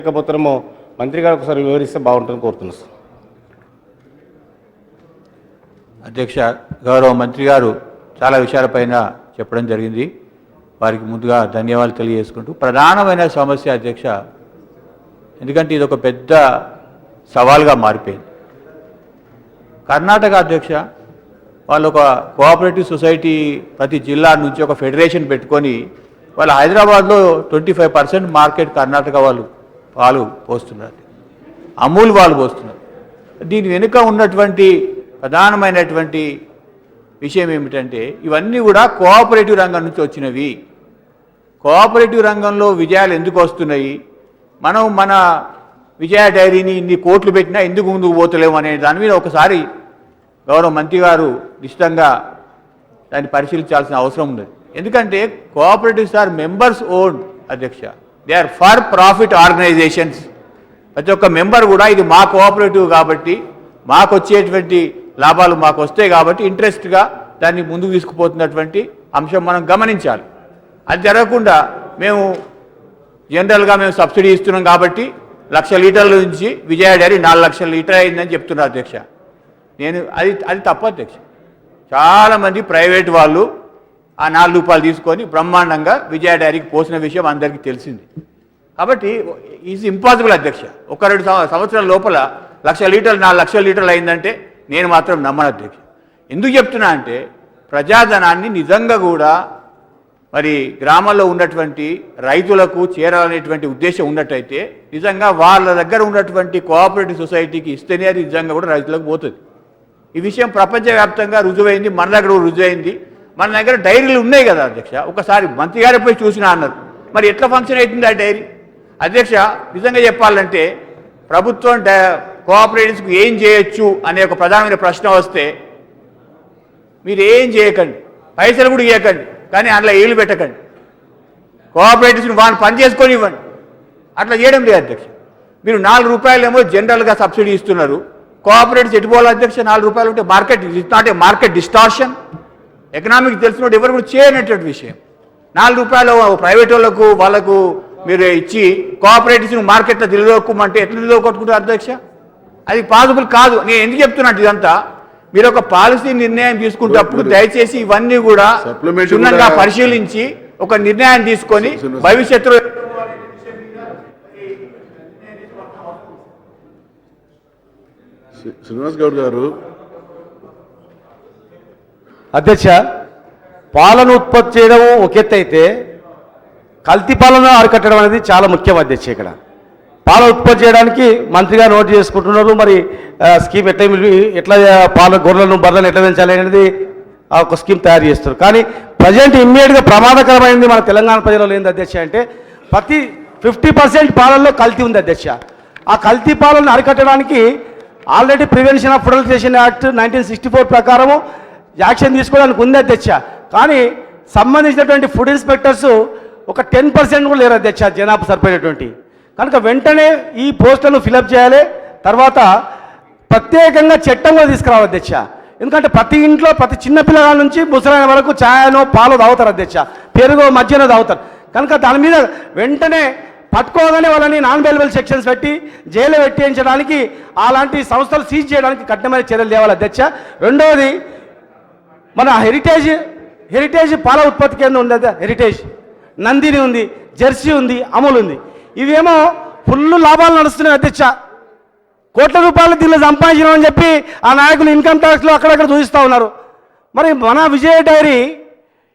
లేకపోతేనేమో మంత్రి గారు ఒకసారి వివరిస్తే బాగుంటుందని కోరుతున్నాను సార్. అధ్యక్ష, గౌరవ మంత్రి గారు చాలా విషయాలపైన చెప్పడం జరిగింది. వారికి ముందుగా ధన్యవాదాలు తెలియజేసుకుంటూ, ప్రధానమైన సమస్య అధ్యక్ష, ఎందుకంటే ఇది ఒక పెద్ద సవాల్గా మారిపోయింది. కర్ణాటక అధ్యక్ష, వాళ్ళు ఒక కోఆపరేటివ్ సొసైటీ ప్రతి జిల్లా నుంచి ఒక ఫెడరేషన్ పెట్టుకొని వాళ్ళు హైదరాబాద్లో 25% మార్కెట్ కర్ణాటక వాళ్ళు పాలు పోస్తున్నారు, అమూల్ వాళ్ళు పోస్తున్నారు. దీని వెనుక ఉన్నటువంటి ప్రధానమైనటువంటి విషయం ఏమిటంటే, ఇవన్నీ కూడా కోఆపరేటివ్ రంగం నుంచి వచ్చినవి. కోఆపరేటివ్ రంగంలో విజయాలు ఎందుకు వస్తున్నాయి, మనం మన విజయ డైరీని ఇన్ని కోట్లు పెట్టినా ఎందుకు ముందుకు పోతలేము అనే దాని మీద ఒకసారి గౌరవ మంత్రి గారు నిశ్చితంగా దాన్ని పరిశీలించాల్సిన అవసరం ఉన్నది. ఎందుకంటే కోఆపరేటివ్స్ ఆర్ మెంబర్స్ ఓన్ అధ్యక్ష, they are for profit organisations. ప్రతి ఒక్క మెంబర్ కూడా ఇది మా కోఆపరేటివ్ కాబట్టి మాకు వచ్చేటువంటి లాభాలు మాకు వస్తాయి కాబట్టి ఇంట్రెస్ట్గా దాన్ని ముందుకు తీసుకుపోతున్నటువంటి అంశం మనం గమనించాలి. అది జరగకుండా మేము జనరల్గా మేము సబ్సిడీ ఇస్తున్నాం కాబట్టి 1,00,000 లీటర్ల నుంచి విజయ డైరీ 4 లక్షల లీటర్ అయిందని చెప్తున్నారు అధ్యక్ష. అది తప్పు అధ్యక్ష. చాలామంది ప్రైవేట్ వాళ్ళు ఆ 4 రూపాయలు తీసుకొని బ్రహ్మాండంగా విజయ డైరీకి పోసిన విషయం అందరికీ తెలిసింది. కాబట్టి ఈజ్ ఇంపాసిబుల్ అధ్యక్ష. 1-2 సంవత్సరాల లోపల 1,00,000 లీటర్లు 4 లక్షల లీటర్లు అయిందంటే నేను మాత్రం నమ్మను అధ్యక్ష. ఎందుకు చెప్తున్నా అంటే, ప్రజాధనాన్ని నిజంగా కూడా మరి గ్రామాల్లో ఉన్నటువంటి రైతులకు చేరాలనేటువంటి ఉద్దేశం ఉన్నట్టయితే నిజంగా వాళ్ళ దగ్గర ఉన్నటువంటి కోఆపరేటివ్ సొసైటీకి ఇస్తేనే అది నిజంగా కూడా రైతులకు పోతుంది. ఈ విషయం ప్రపంచవ్యాప్తంగా రుజువైంది, మన దగ్గర రుజువైంది. మన దగ్గర డైరీలు ఉన్నాయి కదా అధ్యక్ష. ఒకసారి మంత్రి గారు పోయి చూసినా అన్నారు, మరి ఎట్లా ఫంక్షన్ అవుతుంది ఆ డైరీ అధ్యక్ష? నిజంగా చెప్పాలంటే ప్రభుత్వం కోఆపరేటివ్స్కి ఏం చేయొచ్చు అనే ఒక ప్రధానమైన ప్రశ్న వస్తే మీరు ఏం చేయకండి, పైసలు కూడా ఇవ్వకండి, కానీ అందులో ఏళ్ళు పెట్టకండి. కోఆపరేటివ్స్ని వాళ్ళు పని చేసుకొని ఇవ్వండి. అట్లా చేయడం లేదు అధ్యక్ష. మీరు 4 రూపాయలేమో జనరల్గా సబ్సిడీ ఇస్తున్నారు. కోఆపరేటివ్స్ ఎటుపోవాలి అధ్యక్ష? 4 రూపాయలు ఉంటే market it's not a market distortion. Economic తెలిసినట్టు ఎవరు కూడా చేయనటువంటి విషయం. 4 రూపాయలు ప్రైవేట్ వాళ్ళకు మీరు ఇచ్చి కోఆపరేటివ్స్ని మార్కెట్లో నిలదొక్కమంటే ఎట్లా నిలదొక్కుంటారు అధ్యక్ష? అది పాసిబుల్ కాదు. నేను ఎందుకు చెప్తున్నట్టు ఇదంతా, మీరు ఒక పాలసీ నిర్ణయం తీసుకునేటప్పుడు దయచేసి ఇవన్నీ కూడా క్షుణ్ణంగా పరిశీలించి ఒక నిర్ణయం తీసుకొని భవిష్యత్తులో శ్రీనివాస్ గౌడ్ గారు. అధ్యక్ష, పాలను ఉత్పత్తి చేయడం ఒక ఎత్తు అయితే కల్తీ పాలను అరికట్టడం అనేది చాలా ముఖ్యం అధ్యక్ష. ఇక్కడ పాల ఉత్పత్తి చేయడానికి మంత్రిగా నోట్ చేసుకుంటున్నారు. మరి స్కీమ్ ఎట్లా పాల గొర్రెలను బర్రెలను ఎట్లా పెంచాలి అనేది ఒక స్కీమ్ తయారు చేస్తారు. కానీ ప్రజెంట్ ఇమ్మీడియట్గా ప్రమాదకరమైనది మన తెలంగాణ ప్రజలలో ఏంది అధ్యక్ష అంటే, ప్రతి 50% పాలల్లో కల్తీ ఉంది అధ్యక్ష. ఆ కల్తీ పాలను అరికట్టడానికి already prevention of adulteration act 1964 ప్రకారము యాక్షన్ తీసుకోవడానికి ఉంది అధ్యక్ష. కానీ సంబంధించినటువంటి ఫుడ్ ఇన్స్పెక్టర్స్ ఒక 10% కూడా లేరు అధ్యక్ష జనాభా సరిపోయేటువంటి. కనుక వెంటనే ఈ పోస్టులను ఫిలప్ చేయాలి. తర్వాత ప్రత్యేకంగా చట్టం కూడా తీసుకురావాలి అధ్యక్ష. ఎందుకంటే ప్రతి ఇంట్లో ప్రతి చిన్న పిల్లల నుంచి ముసలైన వరకు ఛాయనో పాలు తాగుతారు అధ్యక్ష, పెరుగో మధ్యలో తాగుతారు. కనుక దాని మీద వెంటనే పట్టుకోగానే వాళ్ళని నాన్ అవైలబుల్ సెక్షన్స్ పెట్టి జైలు పెట్టించడానికి, అలాంటి సంస్థలు సీజ్ చేయడానికి కఠినమైన చర్యలు తేవాలి అధ్యక్ష. రెండవది, మన హెరిటేజ్ పాల ఉత్పత్తి కేంద్రం ఉంది అదే. హెరిటేజ్ నందిని ఉంది, జెర్సీ ఉంది, అమూల్ ఉంది. ఇవేమో ఫుల్ లాభాలు నడుస్తున్నాయి అధ్యక్ష. కోట్ల రూపాయలు దీనిలో సంపాదించడం చెప్పి ఆ నాయకులు ఇన్కమ్ ట్యాక్స్లో అక్కడక్కడ చూపిస్తూ ఉన్నారు. మరి మన విజయ డైరీ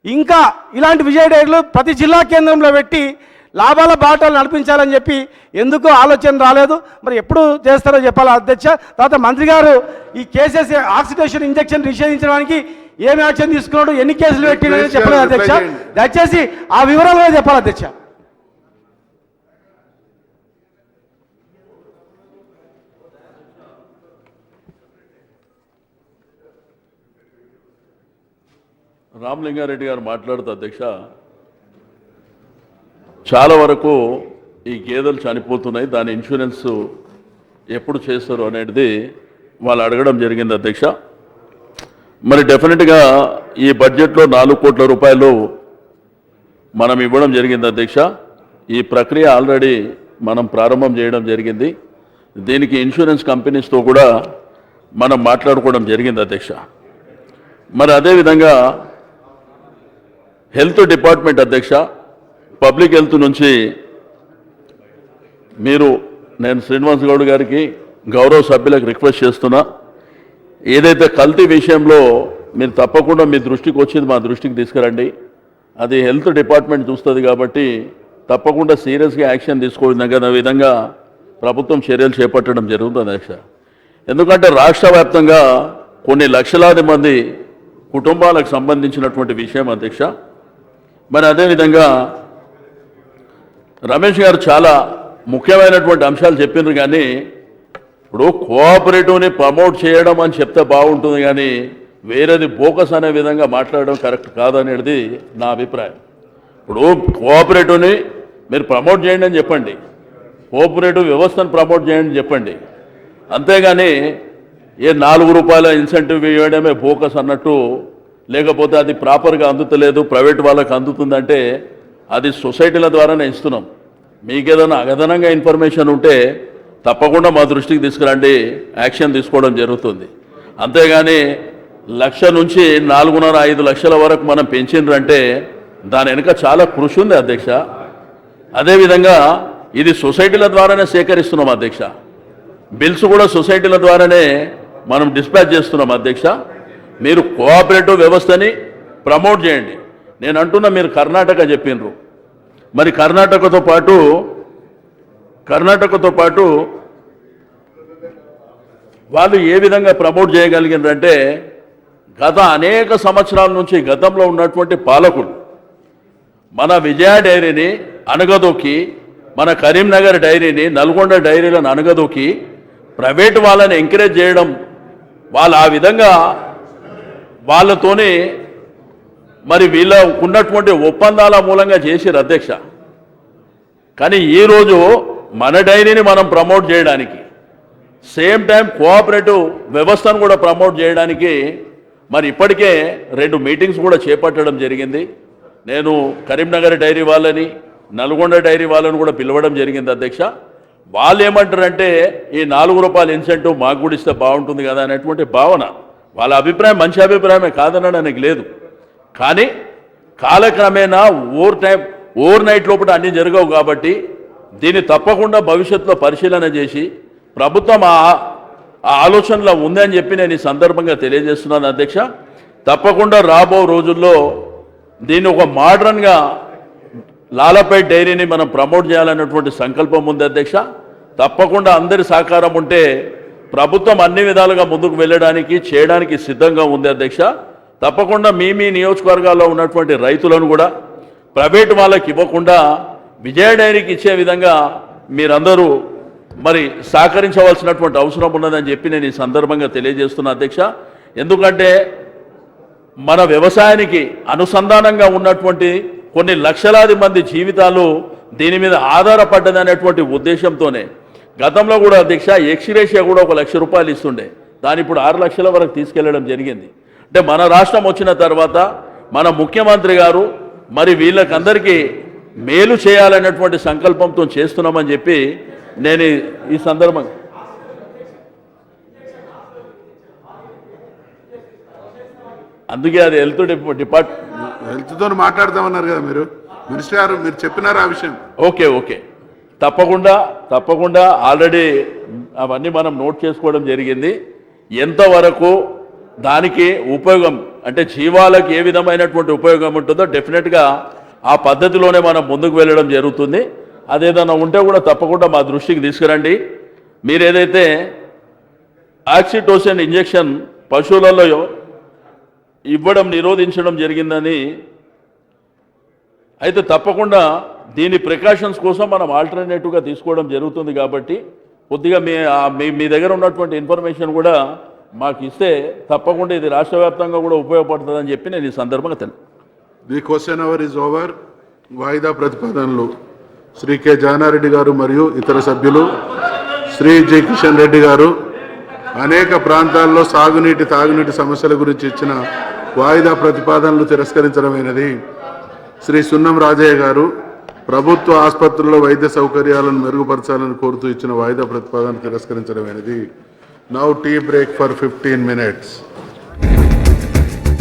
ఇంకా ఇలాంటి విజయ డైరీలు ప్రతి జిల్లా కేంద్రంలో పెట్టి లాభాల బాటలు నడిపించాలని చెప్పి ఎందుకు ఆలోచన రాలేదు? మరి ఎప్పుడు చేస్తారో చెప్పాలి అధ్యక్ష. తర్వాత మంత్రి గారు ఈ కేసెస్ ఆక్సిడేషన్ ఇంజెక్షన్ నిషేధించడానికి ఏమి యాక్షన్ తీసుకున్నాడు, ఎన్ని కేసులు పెట్టినని చెప్పలేదు అధ్యక్ష. దయచేసి ఆ వివరాలు చెప్పాలి అధ్యక్ష. రామలింగారెడ్డి గారు మాట్లాడుతూ అధ్యక్ష, చాలా వరకు ఈ గేదెలు చనిపోతున్నాయి, దాని ఇన్సూరెన్స్ ఎప్పుడు చేస్తారు అనేది వాళ్ళు అడగడం జరిగింది అధ్యక్ష. మరి డెఫినెట్గా ఈ బడ్జెట్లో 4 కోట్ల రూపాయలు మనం ఇవ్వడం జరిగింది అధ్యక్ష. ఈ ప్రక్రియ ఆల్రెడీ మనం ప్రారంభం చేయడం జరిగింది. దీనికి ఇన్సూరెన్స్ కంపెనీస్తో కూడా మనం మాట్లాడుకోవడం జరిగింది అధ్యక్ష. మరి అదేవిధంగా హెల్త్ డిపార్ట్మెంట్ అధ్యక్ష, పబ్లిక్ హెల్త్ నుంచి నేను శ్రీనివాస్ గౌడ్ గారికి గౌరవ సభ్యులకు రిక్వెస్ట్ చేస్తున్నా, ఏదైతే కల్తీ విషయంలో మీరు తప్పకుండా మీ దృష్టికి వచ్చింది మా దృష్టికి తీసుకురండి. అది హెల్త్ డిపార్ట్మెంట్ చూస్తుంది కాబట్టి తప్పకుండా సీరియస్గా యాక్షన్ తీసుకోదగిన విధంగా ప్రభుత్వం చర్యలు చేపట్టడం జరుగుతుంది అధ్యక్ష. ఎందుకంటే రాష్ట్ర వ్యాప్తంగా కొన్ని లక్షలాది మంది కుటుంబాలకు సంబంధించినటువంటి విషయం అధ్యక్ష. మరి అదేవిధంగా రమేష్ గారు చాలా ముఖ్యమైనటువంటి అంశాలు చెప్పిండ్రు, కానీ ఇప్పుడు కోఆపరేటివ్ని ప్రమోట్ చేయడం అని చెప్తే బాగుంటుంది, కానీ వేరేది బోకస్ అనే విధంగా మాట్లాడడం కరెక్ట్ కాదనేది నా అభిప్రాయం. ఇప్పుడు కోఆపరేటివ్ని మీరు ప్రమోట్ చేయండి అని చెప్పండి, కోఆపరేటివ్ వ్యవస్థను ప్రమోట్ చేయండి అని చెప్పండి, అంతేగాని ఏ 4 రూపాయల ఇన్సెంటివ్ ఇవ్వడమే బోకస్ అన్నట్టు, లేకపోతే అది ప్రాపర్గా అందుతలేదు ప్రైవేట్ వాళ్ళకి అందుతుందంటే అది సొసైటీల ద్వారానే ఇస్తున్నాం. మీకేదైనా అదనంగా ఇన్ఫర్మేషన్ ఉంటే తప్పకుండా మా దృష్టికి తీసుకురండి, యాక్షన్ తీసుకోవడం జరుగుతుంది. అంతేగాని 1,00,000 నుంచి 4.5 లక్షల వరకు మనం పెంచిండ్రంటే దాని వెనుక చాలా కృషి ఉంది అధ్యక్ష. అదేవిధంగా ఇది సొసైటీల ద్వారానే సేకరిస్తున్నాం అధ్యక్ష, బిల్స్ కూడా సొసైటీల ద్వారానే మనం డిస్పాచ్ చేస్తున్నాం అధ్యక్ష. మీరు కోఆపరేటివ్ వ్యవస్థని ప్రమోట్ చేయండి. నేను అంటున్నా, మీరు కర్ణాటక చెప్పిండ్రు, మరి కర్ణాటకతో పాటు వాళ్ళు ఏ విధంగా ప్రమోట్ చేయగలిగినారంటే, గత అనేక సంవత్సరాల నుంచి గతంలో ఉన్నటువంటి పాలకులు మన విజయ డైరీని అణగదొక్కి, మన కరీంనగర్ డైరీని, నల్గొండ డైరీలను అణగదొక్కి ప్రైవేట్ వాళ్ళని ఎంకరేజ్ చేయడం, వాళ్ళు ఆ విధంగా వాళ్ళతోని మరి వీళ్ళ ఉన్నటువంటి ఒప్పందాల మూలంగా చేసిరు అధ్యక్ష. కానీ ఈరోజు మన డైరీని మనం ప్రమోట్ చేయడానికి, సేమ్ టైం కోఆపరేటివ్ వ్యవస్థను కూడా ప్రమోట్ చేయడానికి మరి ఇప్పటికే 2 మీటింగ్స్ కూడా చేపట్టడం జరిగింది. నేను కరీంనగర్ డైరీ వాళ్ళని, నల్గొండ డైరీ వాళ్ళని కూడా పిలవడం జరిగింది అధ్యక్ష. వాళ్ళు ఏమంటారంటే, ఈ 4 రూపాయల ఇన్సెంటివ్ మాకు కూడా ఇస్తే బాగుంటుంది కదా అనేటువంటి భావన. వాళ్ళ అభిప్రాయం మంచి అభిప్రాయమే, కాదనడానికి లేదు. కానీ కాలక్రమేణా ఓవర్ నైట్ లోపల అన్నీ జరగవు కాబట్టి దీన్ని తప్పకుండా భవిష్యత్తులో పరిశీలన చేసి ప్రభుత్వం ఆ ఆలోచనలో ఉందని చెప్పి నేను ఈ సందర్భంగా తెలియజేస్తున్నాను అధ్యక్ష. తప్పకుండా రాబో రోజుల్లో దీన్ని ఒక మోడర్న్గా లాలపేట్ డైరీని మనం ప్రమోట్ చేయాలన్నటువంటి సంకల్పం ఉంది అధ్యక్ష. తప్పకుండా అందరి సహకారం ఉంటే ప్రభుత్వం అన్ని విధాలుగా ముందుకు వెళ్ళడానికి చేయడానికి సిద్ధంగా ఉంది అధ్యక్ష. తప్పకుండా మీ నియోజకవర్గాల్లో ఉన్నటువంటి రైతులను కూడా ప్రైవేట్ వాళ్ళకి ఇవ్వకుండా విజయ డైరీకి ఇచ్చే విధంగా మీరందరూ మరి సహకరించవలసినటువంటి అవసరం ఉన్నదని చెప్పి నేను ఈ సందర్భంగా తెలియజేస్తున్నా అధ్యక్ష. ఎందుకంటే మన వ్యవసాయానికి అనుసంధానంగా ఉన్నటువంటి కొన్ని లక్షలాది మంది జీవితాలు దీని మీద ఆధారపడ్డదనేటువంటి ఉద్దేశంతోనే గతంలో కూడా అధ్యక్ష ఎక్స్గ్రేషియా కూడా 1 లక్ష రూపాయలు ఇస్తుండే, దాని ఇప్పుడు 6 లక్షల వరకు తీసుకెళ్లడం జరిగింది. అంటే మన రాష్ట్రం వచ్చిన తర్వాత మన ముఖ్యమంత్రి గారు మరి వీళ్ళకందరికీ మేలు చేయాలనేటువంటి సంకల్పంతో చేస్తున్నామని చెప్పి నేను ఈ సందర్భంగా అందుకే అది హెల్త్తో మాట్లాడదామన్నారు కదా మీరు, మినిస్టర్ గారు మీరు చెప్పినారు ఆ విషయం. ఓకే తప్పకుండా ఆల్రెడీ అవన్నీ మనం నోట్ చేసుకోవడం జరిగింది. ఎంతవరకు దానికి ఉపయోగం అంటే జీవాలకు ఏ విధమైనటువంటి ఉపయోగం ఉంటుందో డెఫినెట్గా ఆ పద్ధతిలోనే మనం ముందుకు వెళ్ళడం జరుగుతుంది. అదేదన్నా ఉంటే కూడా తప్పకుండా మా దృష్టికి తీసుకురండి. మీరు ఏదైతే ఆక్సిటోసిన్ ఇంజెక్షన్ పశువులలో ఇవ్వడం నిరోధించడం జరిగిందని, అయితే తప్పకుండా దీని ప్రికాషన్స్ కోసం మనం ఆల్టర్నేటివ్గా తీసుకోవడం జరుగుతుంది. కాబట్టి కొద్దిగా మీ దగ్గర ఉన్నటువంటి ఇన్ఫర్మేషన్ కూడా మాకు ఇస్తే తప్పకుండా ఇది రాష్ట్ర వ్యాప్తంగా కూడా ఉపయోగపడుతుందని చెప్పి నేను ఈ సందర్భంగా the question hour is over. వాయిదా ప్రతిపాదనలు శ్రీ కె జానారెడ్డి గారు మరియు ఇతర సభ్యులు, శ్రీ జి కిషన్ రెడ్డి గారు అనేక ప్రాంతాల్లో సాగునీటి తాగునీటి సమస్యల గురించి ఇచ్చిన వాయిదా ప్రతిపాదనలు తిరస్కరించడమైనది. శ్రీ సున్నం రాజయ్య గారు ప్రభుత్వ ఆసుపత్రుల్లో వైద్య సౌకర్యాలను మెరుగుపరచాలని కోరుతూ ఇచ్చిన వాయిదా ప్రతిపాదన తిరస్కరించడమైనది. Now tea break for 15 minutes.